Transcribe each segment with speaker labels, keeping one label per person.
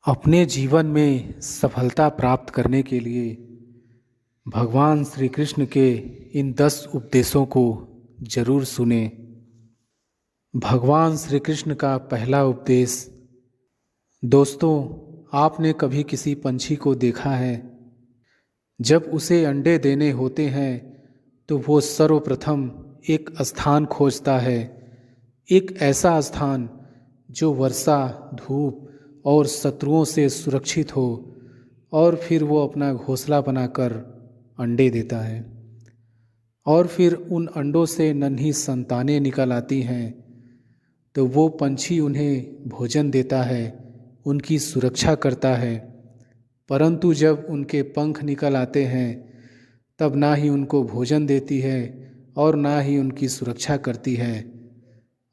Speaker 1: अपने जीवन में सफलता प्राप्त करने के लिए भगवान श्री कृष्ण के इन 10 उपदेशों को जरूर सुने। भगवान श्री कृष्ण का पहला उपदेश। दोस्तों, आपने कभी किसी पंछी को देखा है? जब उसे अंडे देने होते हैं तो वो सर्वप्रथम एक स्थान खोजता है, एक ऐसा स्थान जो वर्षा, धूप और शत्रुओं से सुरक्षित हो, और फिर वो अपना घोंसला बनाकर अंडे देता है। और फिर उन अंडों से नन्ही संतानें निकल आती हैं, तो वो पंछी उन्हें भोजन देता है, उनकी सुरक्षा करता है। परंतु जब उनके पंख निकल आते हैं तब ना ही उनको भोजन देती है और ना ही उनकी सुरक्षा करती है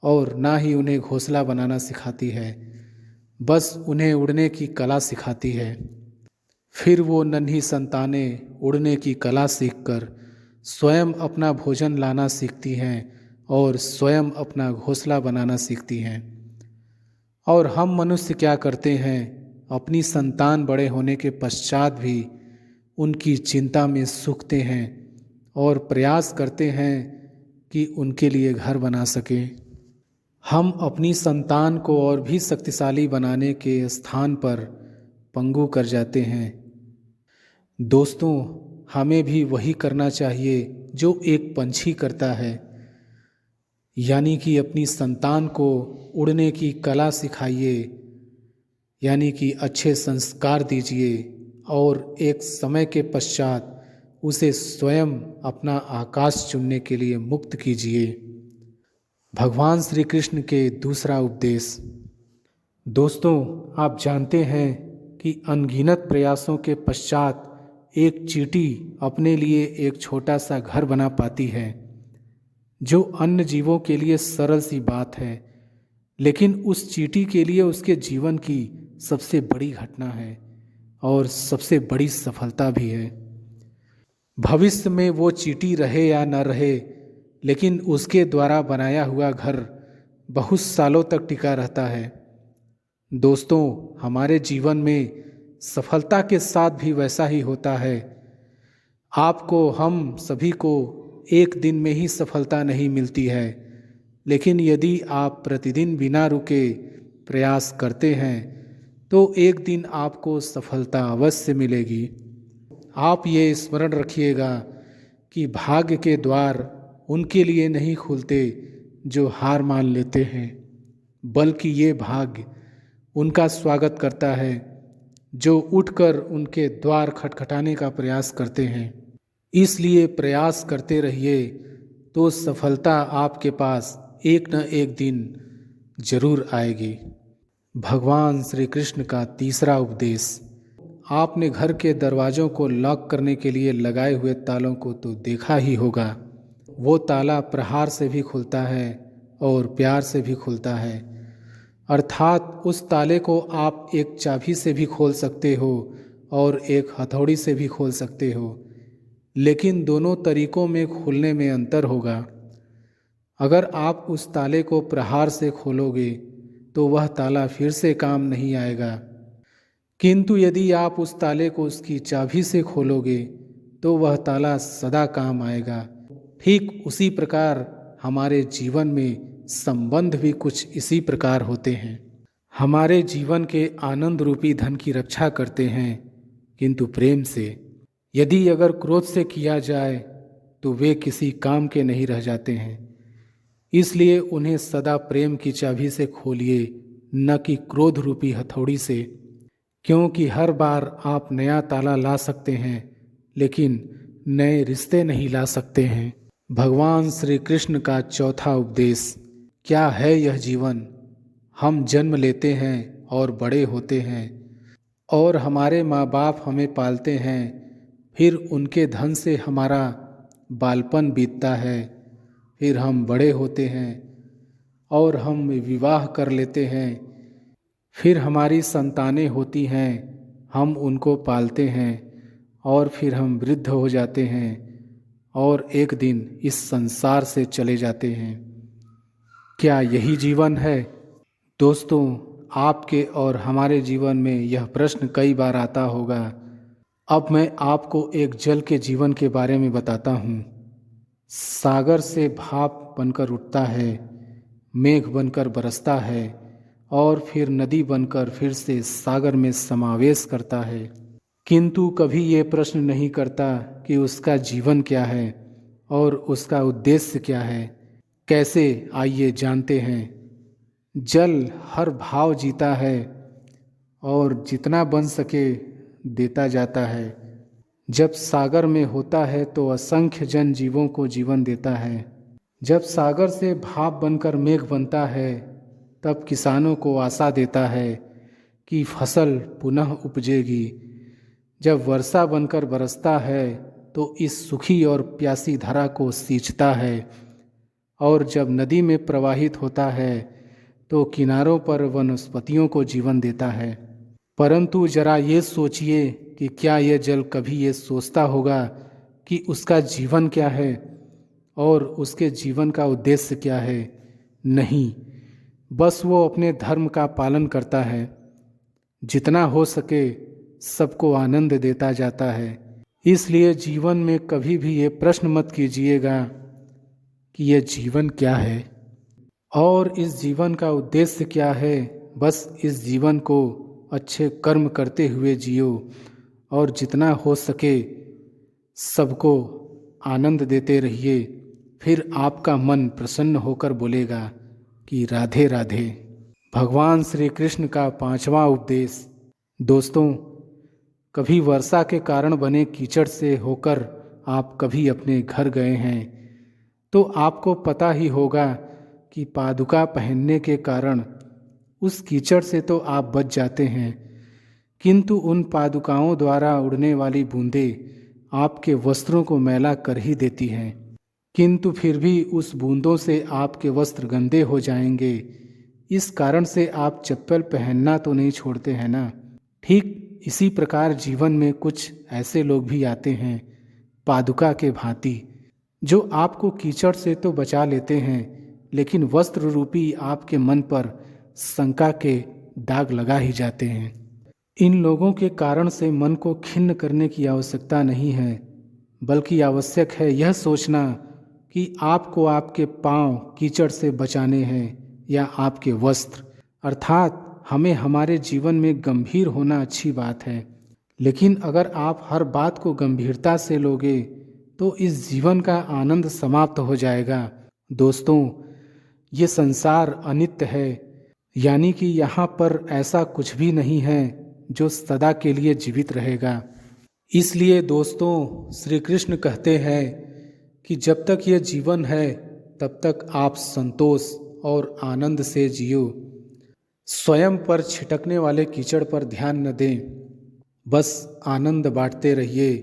Speaker 1: और ना ही उन्हें घोंसला बनाना सिखाती है, बस उन्हें उड़ने की कला सिखाती है। फिर वो नन्ही संतानें उड़ने की कला सीखकर स्वयं अपना भोजन लाना सीखती हैं और स्वयं अपना घोंसला बनाना सीखती हैं। और हम मनुष्य क्या करते हैं? अपनी संतान बड़े होने के पश्चात भी उनकी चिंता में सूखते हैं और प्रयास करते हैं कि उनके लिए घर बना सकें। हम अपनी संतान को और भी शक्तिशाली बनाने के स्थान पर पंगु कर जाते हैं। दोस्तों, हमें भी वही करना चाहिए जो एक पंछी करता है, यानी कि अपनी संतान को उड़ने की कला सिखाइए, यानी कि अच्छे संस्कार दीजिए और एक समय के पश्चात उसे स्वयं अपना आकाश चुनने के लिए मुक्त कीजिए। भगवान श्री कृष्ण के दूसरा उपदेश। दोस्तों, आप जानते हैं कि अनगिनत प्रयासों के पश्चात एक चींटी अपने लिए एक छोटा सा घर बना पाती है, जो अन्य जीवों के लिए सरल सी बात है, लेकिन उस चींटी के लिए उसके जीवन की सबसे बड़ी घटना है और सबसे बड़ी सफलता भी है। भविष्य में वो चींटी रहे या न रहे, लेकिन उसके द्वारा बनाया हुआ घर बहुत सालों तक टिका रहता है। दोस्तों, हमारे जीवन में सफलता के साथ भी वैसा ही होता है। आपको, हम सभी को एक दिन में ही सफलता नहीं मिलती है, लेकिन यदि आप प्रतिदिन बिना रुके प्रयास करते हैं तो एक दिन आपको सफलता अवश्य मिलेगी। आप ये स्मरण रखिएगा कि भाग्य के द्वार उनके लिए नहीं खुलते जो हार मान लेते हैं, बल्कि ये भाग्य उनका स्वागत करता है जो उठकर उनके द्वार खटखटाने का प्रयास करते हैं। इसलिए प्रयास करते रहिए, तो सफलता आपके पास एक न एक दिन जरूर आएगी। भगवान श्री कृष्ण का तीसरा उपदेश। आपने घर के दरवाज़ों को लॉक करने के लिए लगाए हुए तालों को तो देखा ही होगा। वो ताला प्रहार से भी खुलता है और प्यार से भी खुलता है, अर्थात उस ताले को आप एक चाबी से भी खोल सकते हो और एक हथौड़ी से भी खोल सकते हो, लेकिन दोनों तरीकों में खुलने में अंतर होगा। अगर आप उस ताले को प्रहार से खोलोगे तो वह ताला फिर से काम नहीं आएगा, किंतु यदि आप उस ताले को उसकी चाबी से खोलोगे तो वह ताला सदा काम आएगा। ठीक उसी प्रकार हमारे जीवन में संबंध भी कुछ इसी प्रकार होते हैं। हमारे जीवन के आनंद रूपी धन की रक्षा करते हैं, किंतु प्रेम से। यदि अगर क्रोध से किया जाए तो वे किसी काम के नहीं रह जाते हैं। इसलिए उन्हें सदा प्रेम की चाबी से खोलिए, न कि क्रोध रूपी हथौड़ी से, क्योंकि हर बार आप नया ताला ला सकते हैं, लेकिन नए रिश्ते नहीं ला सकते हैं। भगवान श्री कृष्ण का चौथा उपदेश। क्या है यह जीवन? हम जन्म लेते हैं और बड़े होते हैं, और हमारे माँ बाप हमें पालते हैं। फिर उनके धन से हमारा बालपन बीतता है, फिर हम बड़े होते हैं और हम विवाह कर लेते हैं। फिर हमारी संतानें होती हैं, हम उनको पालते हैं और फिर हम वृद्ध हो जाते हैं और एक दिन इस संसार से चले जाते हैं। क्या यही जीवन है? दोस्तों, आपके और हमारे जीवन में यह प्रश्न कई बार आता होगा। अब मैं आपको एक जल के जीवन के बारे में बताता हूँ। सागर से भाप बनकर उठता है, मेघ बनकर बरसता है और फिर नदी बनकर फिर से सागर में समावेश करता है, किंतु कभी ये प्रश्न नहीं करता कि उसका जीवन क्या है और उसका उद्देश्य क्या है। कैसे, आइए जानते हैं। जल हर भाव जीता है और जितना बन सके देता जाता है। जब सागर में होता है तो असंख्य जन जीवों को जीवन देता है। जब सागर से भाप बनकर मेघ बनता है तब किसानों को आशा देता है कि फसल पुनः उपजेगी। जब वर्षा बनकर बरसता है तो इस सूखी और प्यासी धरा को सींचता है और जब नदी में प्रवाहित होता है तो किनारों पर वनस्पतियों को जीवन देता है। परंतु जरा ये सोचिए कि क्या यह जल कभी ये सोचता होगा कि उसका जीवन क्या है और उसके जीवन का उद्देश्य क्या है? नहीं, बस वो अपने धर्म का पालन करता है, जितना हो सके सबको आनंद देता जाता है। इसलिए जीवन में कभी भी ये प्रश्न मत कीजिएगा कि यह जीवन क्या है और इस जीवन का उद्देश्य क्या है। बस इस जीवन को अच्छे कर्म करते हुए जियो और जितना हो सके सबको आनंद देते रहिए। फिर आपका मन प्रसन्न होकर बोलेगा कि राधे राधे। भगवान श्री कृष्ण का 5वां उपदेश। दोस्तों, कभी वर्षा के कारण बने कीचड़ से होकर आप कभी अपने घर गए हैं तो आपको पता ही होगा कि पादुका पहनने के कारण उस कीचड़ से तो आप बच जाते हैं, किंतु उन पादुकाओं द्वारा उड़ने वाली बूंदें आपके वस्त्रों को मैला कर ही देती हैं। किंतु फिर भी उस बूंदों से आपके वस्त्र गंदे हो जाएंगे। इस कारण से आप चप्पल पहनना तो नहीं छोड़ते हैं ना। ठीक इसी प्रकार जीवन में कुछ ऐसे लोग भी आते हैं पादुका के भांति, जो आपको कीचड़ से तो बचा लेते हैं लेकिन वस्त्र रूपी आपके मन पर शंका के दाग लगा ही जाते हैं। इन लोगों के कारण से मन को खिन्न करने की आवश्यकता नहीं है, बल्कि आवश्यक है यह सोचना कि आपको आपके पांव कीचड़ से बचाने हैं या आपके वस्त्र। अर्थात हमें हमारे जीवन में गंभीर होना अच्छी बात है, लेकिन अगर आप हर बात को गंभीरता से लोगे तो इस जीवन का आनंद समाप्त हो जाएगा। दोस्तों, ये संसार अनित्य है, यानी कि यहाँ पर ऐसा कुछ भी नहीं है जो सदा के लिए जीवित रहेगा। इसलिए दोस्तों, श्री कृष्ण कहते हैं कि जब तक ये जीवन है तब तक आप संतोष और आनंद से जियो। स्वयं पर छिटकने वाले कीचड़ पर ध्यान न दें, बस आनंद बांटते रहिए।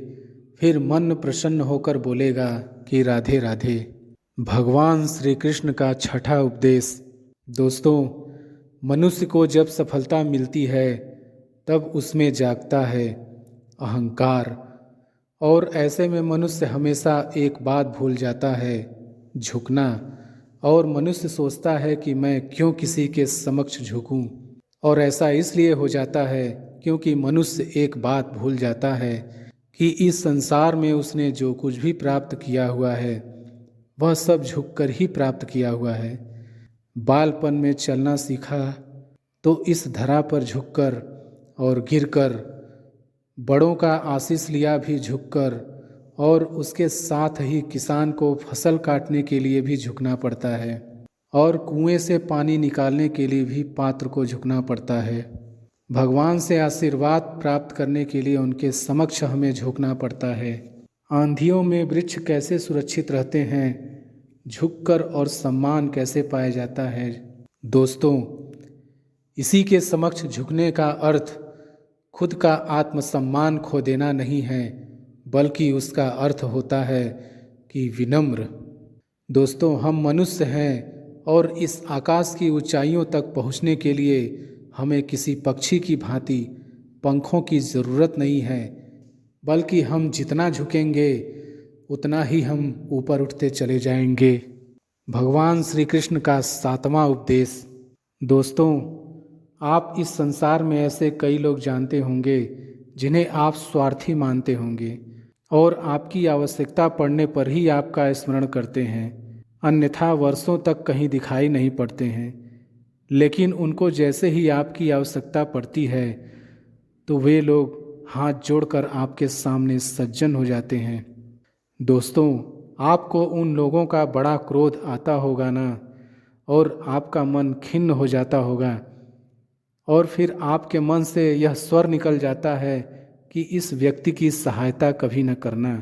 Speaker 1: फिर मन प्रसन्न होकर बोलेगा कि राधे राधे। भगवान श्री कृष्ण का 6वां उपदेश। दोस्तों, मनुष्य को जब सफलता मिलती है तब उसमें जागता है अहंकार, और ऐसे में मनुष्य हमेशा एक बात भूल जाता है, झुकना। और मनुष्य सोचता है कि मैं क्यों किसी के समक्ष झुकूं, और ऐसा इसलिए हो जाता है क्योंकि मनुष्य एक बात भूल जाता है कि इस संसार में उसने जो कुछ भी प्राप्त किया हुआ है वह सब झुककर ही प्राप्त किया हुआ है। बालपन में चलना सीखा तो इस धरा पर झुककर और गिरकर, बड़ों का आशीष लिया भी झुककर, और उसके साथ ही किसान को फसल काटने के लिए भी झुकना पड़ता है, और कुएं से पानी निकालने के लिए भी पात्र को झुकना पड़ता है। भगवान से आशीर्वाद प्राप्त करने के लिए उनके समक्ष हमें झुकना पड़ता है। आंधियों में वृक्ष कैसे सुरक्षित रहते हैं, झुककर, और सम्मान कैसे पाया जाता है। दोस्तों, इसी के समक्ष झुकने का अर्थ खुद का आत्मसम्मान खो देना नहीं है, बल्कि उसका अर्थ होता है कि विनम्र। दोस्तों, हम मनुष्य हैं और इस आकाश की ऊंचाइयों तक पहुंचने के लिए हमें किसी पक्षी की भांति पंखों की ज़रूरत नहीं है, बल्कि हम जितना झुकेंगे उतना ही हम ऊपर उठते चले जाएंगे। भगवान श्री कृष्ण का 7वां उपदेश। दोस्तों, आप इस संसार में ऐसे कई लोग जानते होंगे जिन्हें आप स्वार्थी मानते होंगे और आपकी आवश्यकता पड़ने पर ही आपका स्मरण करते हैं, अन्यथा वर्षों तक कहीं दिखाई नहीं पड़ते हैं। लेकिन उनको जैसे ही आपकी आवश्यकता पड़ती है तो वे लोग हाथ जोड़कर आपके सामने सज्जन हो जाते हैं। दोस्तों, आपको उन लोगों का बड़ा क्रोध आता होगा ना, और आपका मन खिन्न हो जाता होगा, और फिर आपके मन से यह स्वर निकल जाता है कि इस व्यक्ति की सहायता कभी न करना।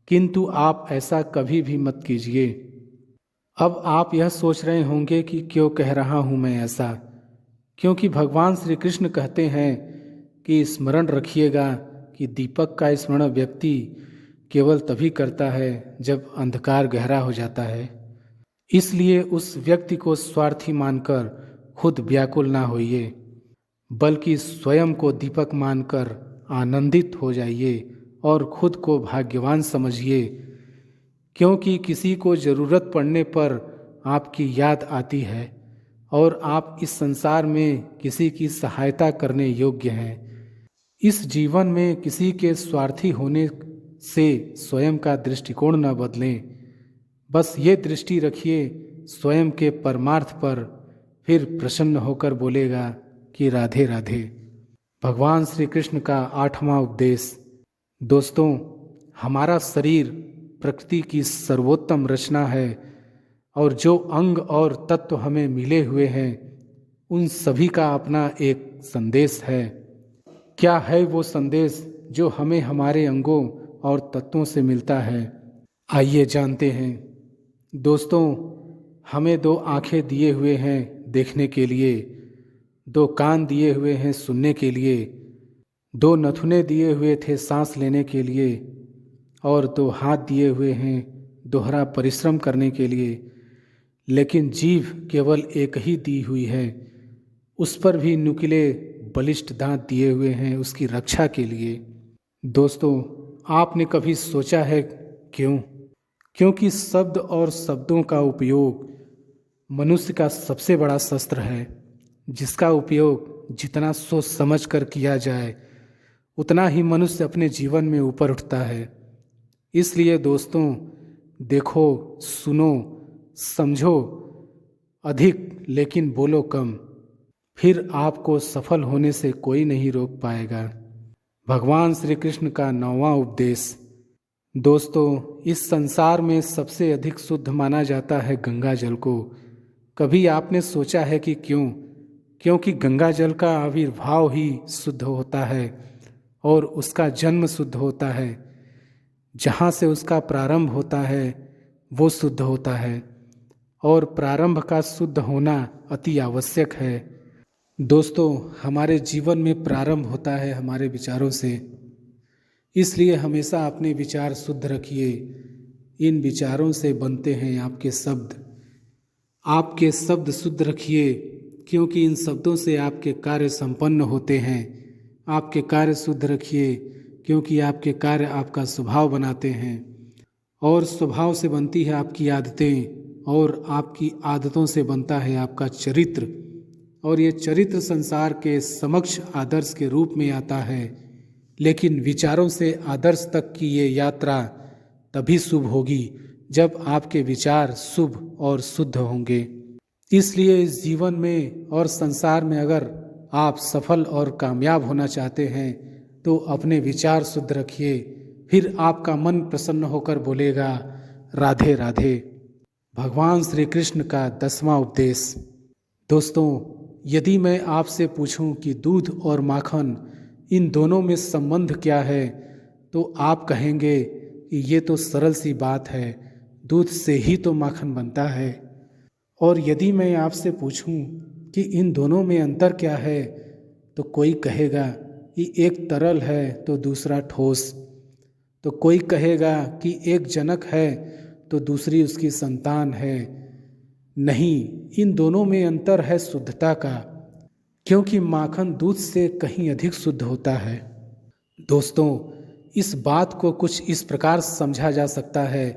Speaker 1: किंतु आप ऐसा कभी भी मत कीजिए। अब आप यह सोच रहे होंगे कि क्यों कह रहा हूँ मैं ऐसा, क्योंकि भगवान श्री कृष्ण कहते हैं कि स्मरण रखिएगा कि दीपक का स्मरण व्यक्ति केवल तभी करता है जब अंधकार गहरा हो जाता है। इसलिए उस व्यक्ति को स्वार्थी मानकर खुद व्याकुल ना होइए, बल्कि स्वयं को दीपक मानकर आनंदित हो जाइए और खुद को भाग्यवान समझिए, क्योंकि किसी को ज़रूरत पड़ने पर आपकी याद आती है और आप इस संसार में किसी की सहायता करने योग्य हैं। इस जीवन में किसी के स्वार्थी होने से स्वयं का दृष्टिकोण न बदलें। बस ये दृष्टि रखिए स्वयं के परमार्थ पर, फिर प्रसन्न होकर बोलेगा कि राधे राधे। भगवान श्री कृष्ण का 8वां उपदेश। दोस्तों, हमारा शरीर प्रकृति की सर्वोत्तम रचना है और जो अंग और तत्व हमें मिले हुए हैं उन सभी का अपना एक संदेश है। क्या है वो संदेश जो हमें हमारे अंगों और तत्वों से मिलता है? आइए जानते हैं। दोस्तों, हमें 2 आँखें दिए हुए हैं देखने के लिए, 2 कान दिए हुए हैं सुनने के लिए, 2 नथुने दिए हुए थे सांस लेने के लिए, और 2 हाथ दिए हुए हैं दोहरा परिश्रम करने के लिए। लेकिन जीभ केवल एक ही दी हुई है, उस पर भी नुकीले बलिष्ठ दांत दिए हुए हैं उसकी रक्षा के लिए। दोस्तों, आपने कभी सोचा है क्यों? क्योंकि शब्द और शब्दों का उपयोग मनुष्य का सबसे बड़ा शस्त्र है, जिसका उपयोग जितना सोच समझ कर किया जाए उतना ही मनुष्य अपने जीवन में ऊपर उठता है। इसलिए दोस्तों, देखो, सुनो, समझो अधिक लेकिन बोलो कम, फिर आपको सफल होने से कोई नहीं रोक पाएगा। भगवान श्री कृष्ण का 9वां उपदेश। दोस्तों, इस संसार में सबसे अधिक शुद्ध माना जाता है गंगा जल को। कभी आपने सोचा है कि क्यों? क्योंकि गंगा जल का आविर्भाव ही शुद्ध होता है और उसका जन्म शुद्ध होता है। जहाँ से उसका प्रारंभ होता है वो शुद्ध होता है, और प्रारंभ का शुद्ध होना अति आवश्यक है। दोस्तों, हमारे जीवन में प्रारंभ होता है हमारे विचारों से, इसलिए हमेशा अपने विचार शुद्ध रखिए। इन विचारों से बनते हैं आपके शब्द। आपके शब्द शुद्ध रखिए, क्योंकि इन शब्दों से आपके कार्य संपन्न होते हैं। आपके कार्य शुद्ध रखिए, क्योंकि आपके कार्य आपका स्वभाव बनाते हैं, और स्वभाव से बनती है आपकी आदतें, और आपकी आदतों से बनता है आपका चरित्र, और ये चरित्र संसार के समक्ष आदर्श के रूप में आता है। लेकिन विचारों से आदर्श तक की ये यात्रा तभी शुभ होगी जब आपके विचार शुभ और शुद्ध होंगे। इसलिए इस जीवन में और संसार में अगर आप सफल और कामयाब होना चाहते हैं तो अपने विचार शुद्ध रखिए, फिर आपका मन प्रसन्न होकर बोलेगा राधे राधे। भगवान श्री कृष्ण का 10वां उपदेश। दोस्तों, यदि मैं आपसे पूछूं कि दूध और माखन इन दोनों में संबंध क्या है, तो आप कहेंगे कि ये तो सरल सी बात है, दूध से ही तो माखन बनता है। और यदि मैं आपसे पूछूं कि इन दोनों में अंतर क्या है, तो कोई कहेगा कि एक तरल है तो दूसरा ठोस, तो कोई कहेगा कि एक जनक है तो दूसरी उसकी संतान है। नहीं, इन दोनों में अंतर है शुद्धता का, क्योंकि माखन दूध से कहीं अधिक शुद्ध होता है। दोस्तों, इस बात को कुछ इस प्रकार समझा जा सकता है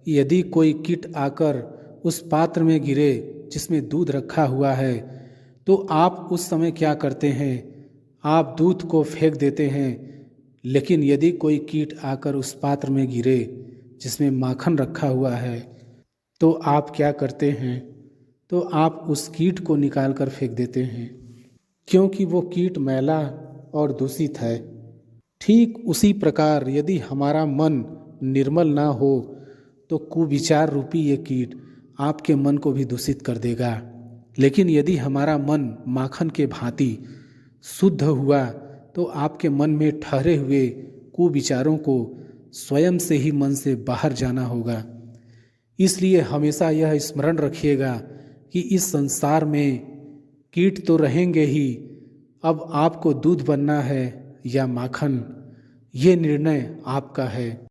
Speaker 1: कि यदि कोई कीट आकर उस पात्र में गिरे जिसमें दूध रखा हुआ है, तो आप उस समय क्या करते हैं? आप दूध को फेंक देते हैं। लेकिन यदि कोई कीट आकर उस पात्र में गिरे जिसमें माखन रखा हुआ है, तो आप क्या करते हैं? तो आप उस कीट को निकाल कर फेंक देते हैं, क्योंकि वो कीट मैला और दूषित है। ठीक उसी प्रकार यदि हमारा मन निर्मल ना हो तो कुविचार रूपी ये कीट आपके मन को भी दूषित कर देगा। लेकिन यदि हमारा मन माखन के भांति शुद्ध हुआ तो आपके मन में ठहरे हुए कुविचारों को स्वयं से ही मन से बाहर जाना होगा। इसलिए हमेशा यह स्मरण रखिएगा कि इस संसार में कीट तो रहेंगे ही। अब आपको दूध बनना है या माखन, ये निर्णय आपका है।